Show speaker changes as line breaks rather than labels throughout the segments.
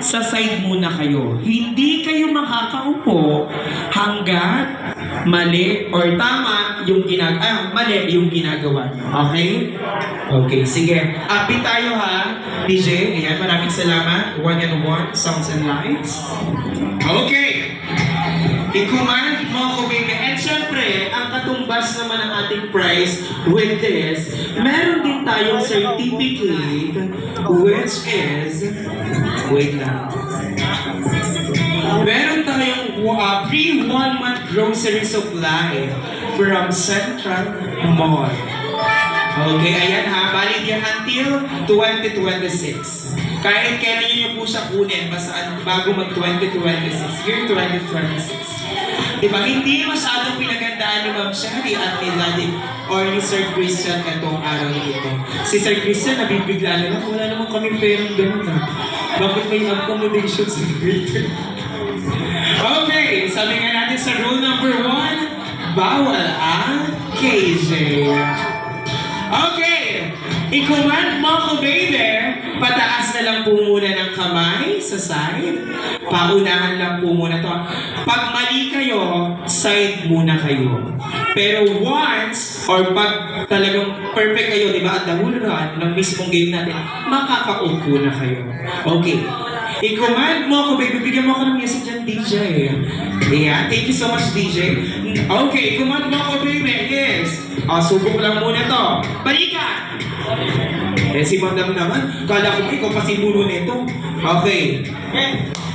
sa side muna kayo. Hindi kayo makakaupo hanggat mali or tama yung mali yung ginagawa nyo. Okay? Okay, sige. Upbeat tayo ha, DJ. Ayan, maraming salamat. 1&1, Sounds and Lights. Okay. I-command mo ako, baby. And syempre, ang katumbas naman ng ating prize with this, meron din tayong certificate which is, wait lang. Meron tayong free 1-month grocery supply from Central Mall. Okay, ayan ha. Valid yan until 2026. Kahit kailan nyo po siya kunin, basta bago mag-2026, year 2026. Diba, hindi masyadong pinagandaan ni Ma'am Shari at ni Daddy or ni Sir Christian itong araw nito. Si Sir Christian, nabibigla na lang, wala naman kaming perang ganun ha. Bakit may accommodation sa greater? Okay, sabi nga natin sa rule number 1, bawal ang KJ. Okay, i-command mo ako, baby. Pataas na lang po muna ng kamay sa side. Paunahan lang po muna to. Pag mali kayo, side muna kayo. Pero once, or pag talagang perfect kayo, di ba, at nahuluran ng mismong game natin, makakaupo na kayo. Okay. I-command mo ako, baby. Bigyan mo ako ng music dyan, DJ. Yeah, thank you so much, DJ. Okay, i-command mo ako, baby. Yes. Subok lang muna to. Balikan! Eh, si Madam naman, kala ko ikaw pa simulo nito. Okay.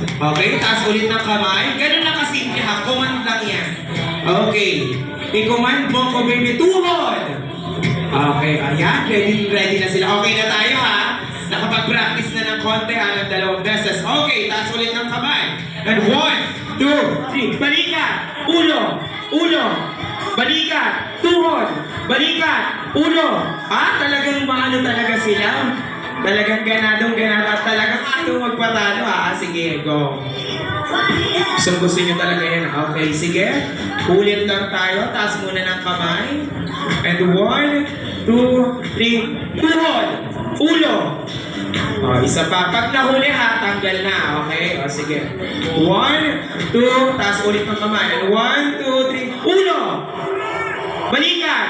Okay, taas ulit ng kamay. Ganun lang kasimple ha. Command lang yan. Okay. I-command mo ako, baby. Tuhod! Okay, ayan. Ready na sila. Okay na tayo ha. Nakapag-practice na ng konti ha, ng 2 beses. Okay, taas ulit ng kamay. And 1, 2, 3. Balikan! Ulo! Ulo! Balikan! Tuhod! Balikan! Ulo! Ha? Talagang maano talaga sila? Talagang ganadong-ganada. Talagang ayaw magpatalo ha. Sige, go. Gusto nyo talaga yan. Okay, sige. Ulit lang tayo. Taas muna ng kamay. And 1, 2, 3. Tuhod! Ulo! Isa pa. Pag nahuli ha, tanggal na. Okay? Sige. 1, 2, taas ulit ng kamay. And 1, 2, 3. Ulo! Balikan!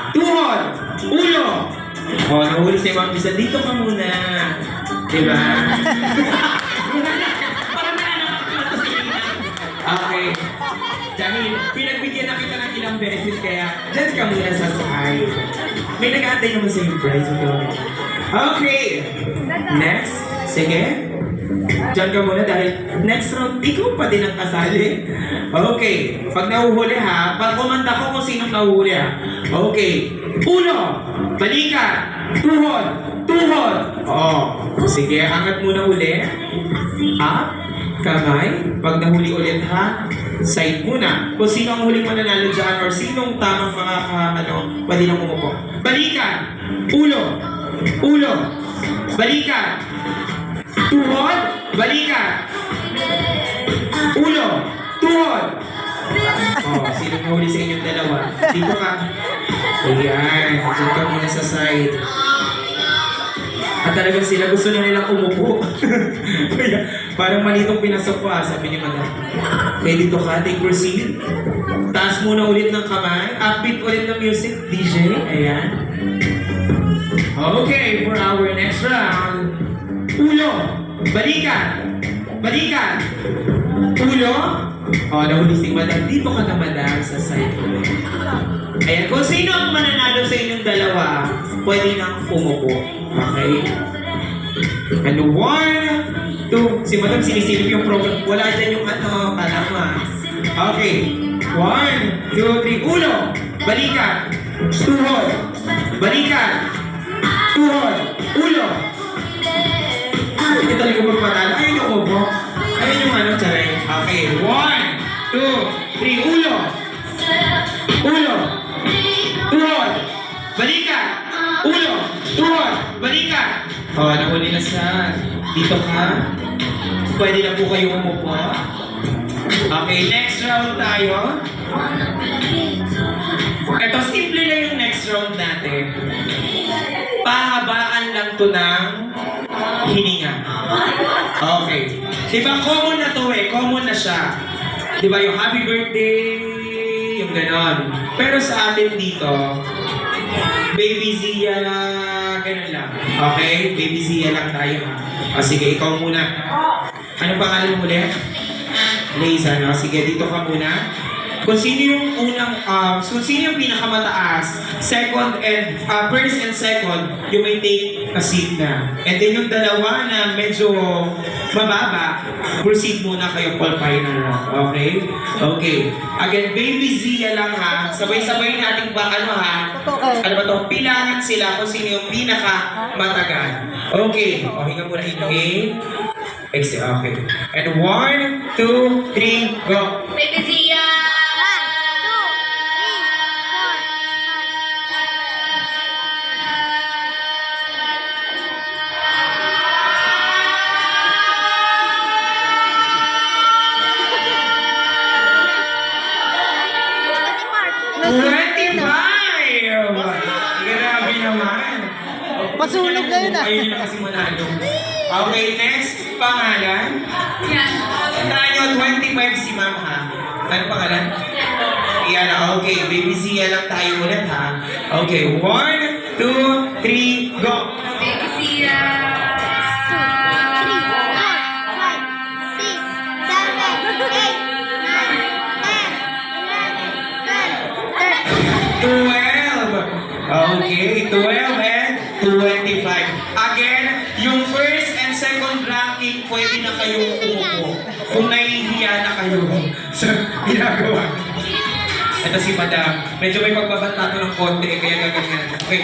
Tuhod! Ulo! Nahuli si Ma'am Bisa. Dito ka muna. Diba? Parang okay. Dahil pinagbigyan na kita ng ilang beses, kaya dyan ka muna sa side. May nag-aantay naman sa yung prize. Okay. Next. Sige. Diyan ka muna dahil next round, ikaw pa din ang kasali. Okay. Pag nahuhuli ha, pag kumanda ko kung sinong nahuhuli ha. Okay. Ulo. Balikan. Tuhod. Tuhod. Sige, angat muna uli. Up. Kamay. Pag nahuli ulit ha, side muna. Kung sino ang huling mananalo dyan or sinong tamang pwede nang umupo. Balikan. Ulo. Ulo. Balikan. Tuhod. Balikan. Ulo. Tuhod. Sino nahuli sa inyong dalawa? Dito ka. Ayan. Diyan ka muna sa side. At talagang sila gusto na nilang umupo. Parang mali itong pinasok ko sabi ni Madam. Ready to ka? Take your seat. Taas muna ulit ng kamay. Upbeat ulit ng music. DJ. Ayan. Okay, for our next round. Ulo. Balikan. Balikan. Ulo. Nahuli si Madam. Dito ka na, Madam, sa side ulit. Ayan. Kung sino ang mananalo sa inyong dalawa, pwede nang umupo. Okay? And 1, 2. Si Madam sinisilip yung program. Wala dyan yung kalama. Okay. 1, 2, 3. Ulo. Balikan. Tuhod. Balikan. Tuhod. Ulo. Hindi talaga magpatalo. Ayun yung upo. Ayun yung charay. Okay. 1, 2, 3. Ulo. Ulo. Tuhod. Balikan. Ulo. Tuhod. Balikan. Nahuli na sa dito ka. Pwede na po kayo umupo. Okay, next round tayo. Ito, simple lang yung next round natin. Pahabaan lang to ng hininga. Okay. Diba common na to eh, common na siya. Diba yung happy birthday, yung ganon. Pero sa atin dito, Baby Zia, ganun lang. Okay? Baby Zia lang tayo ha. O sige, ikaw muna. Ano pangalan mo ulit? Liza, no? Sige, dito ka muna. Kung sino yung kung sino yung pinakamataas, second and, first and second, you may take a seat na. And then yung dalawa na medyo mababa, proceed muna kayo for final round. Okay? Okay. Again, Baby Zia lang ha. Sabay-sabay natin ba, ano ha? Ano ba to? Pilangan sila kung sino yung pinakamatagal. Okay. O, hinga muna. Inhale. Exhale. Okay. And 1, 2, 3, go.
Baby Zia!
25! Grabe naman.
Masunog na yun ah.
Ayun na kasi manalo. Okay, next pangalan.
Yan.
Tandaan nyo, 25 si ma'am ha. Ano pangalan? Yan, okay. Baby Zia lang tayo ulit ha. Okay, 1, 2, 3, go!
Baby Zia!
12. Okay, 12 and 25. Again, yung first and second ranking, pwede na kayong umupo. Kung nahihiya na kayo sa ginagawa. Ito si Madam. Medyo may pagbabanta to ng konti, kaya gaganyan. Okay,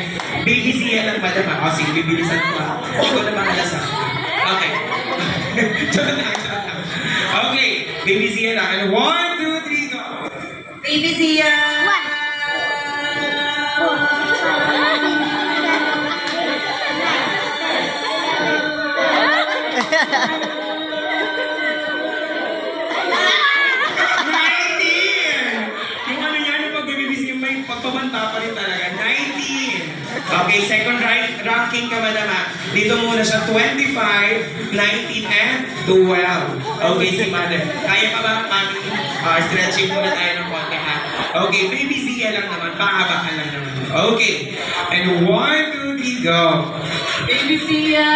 Baby Zia lang, Madam. O, sige, bibilisan ko ha. Ikaw na bahala sa akin. Okay. Joke lang. Okay, Baby Zia lang. And 1, 2, 3, go!
Baby Zia!
Yung ano yan, yung pagbibibisi yung may pagpabanta pa rin talaga. 19. Okay, second ranking ka madam ha. Dito muna siya 25, 19, and 12. Okay, si mother. Kaya pa ba, mami? Stretching muna tayo ng konti ha. Okay, Baby Zia lang naman. Pahabakan lang naman. Okay. And 1, 2, 3, go.
Baby Zia!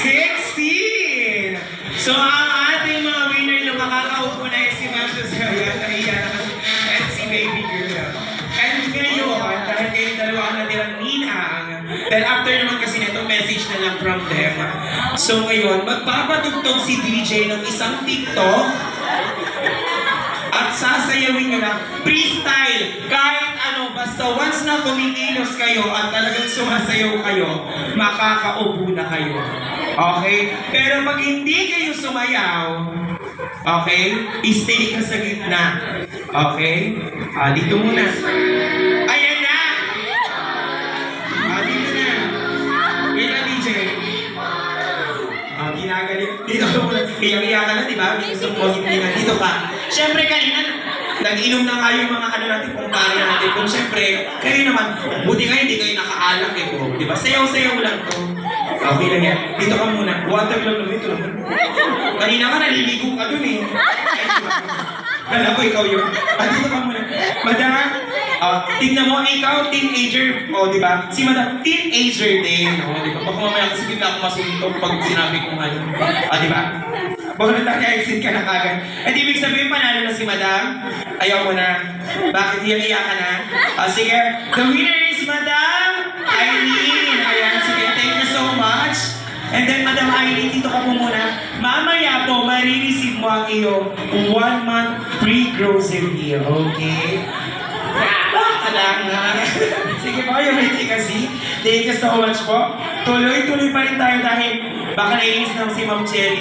16! So, ang ating mga winner na makakaupo na si Ma'am Josiah, nahiya na kasi, and si Baby Girl. And ngayon, dahil kayong dalawa ang natirang ninang, then after naman kasi nito, message na lang from them. So ngayon, magpapatugtog si DJ ng isang TikTok at sasayawin nyo lang freestyle. Kahit ano, basta once na kumikilos kayo at talagang sumasayaw kayo, makakaupo na kayo. Okay? Pero pag hindi kayo sumayaw, okay, stay ka sa gitna. Okay? Dito muna. Ayan na! Dito na. Wait na, DJ. Ginagaling. Dito ka muna. Iyak-iyak ka na, di ba? Gusto mo hindi na. Dito ka. Siyempre, kanina, nag-inom na nga yung mga ano natin, kumpare natin. Kung siyempre, kayo naman, buti nga hindi kayo nakaalak eh. Di ba? Sayaw-sayaw lang to. Okay lang yan. Dito ka muna. Water lang naman. Ito naman. Kanina ka, naliligo ka dun eh. Alam ko, ikaw yun. Dito ka muna. Madam, tignan mo, ikaw, teenager. O, di ba? Si Madam, teenager din. O, di ba? Baka mamaya kasi bigla ako masuntok pag sinabi kong ano. Di ba? Baka nag-exit ka na kagad. At ibig sabihin, panalo na si Madam. Ayaw mo na. Bakit iyak ka na? Sige. The winner is Madam Eileen. Ayan, sige. Thank you so much. And then, Madam Eileen, dito ka po muna. Mamaya po, marireceive mo ang iyong 1-month free grocery. Okay? Baka lang na. Sige po, yung may kasi. Thank you so much po. Tuloy-tuloy pa rin tayo dahil baka nainis ng si Ma'am Cherry.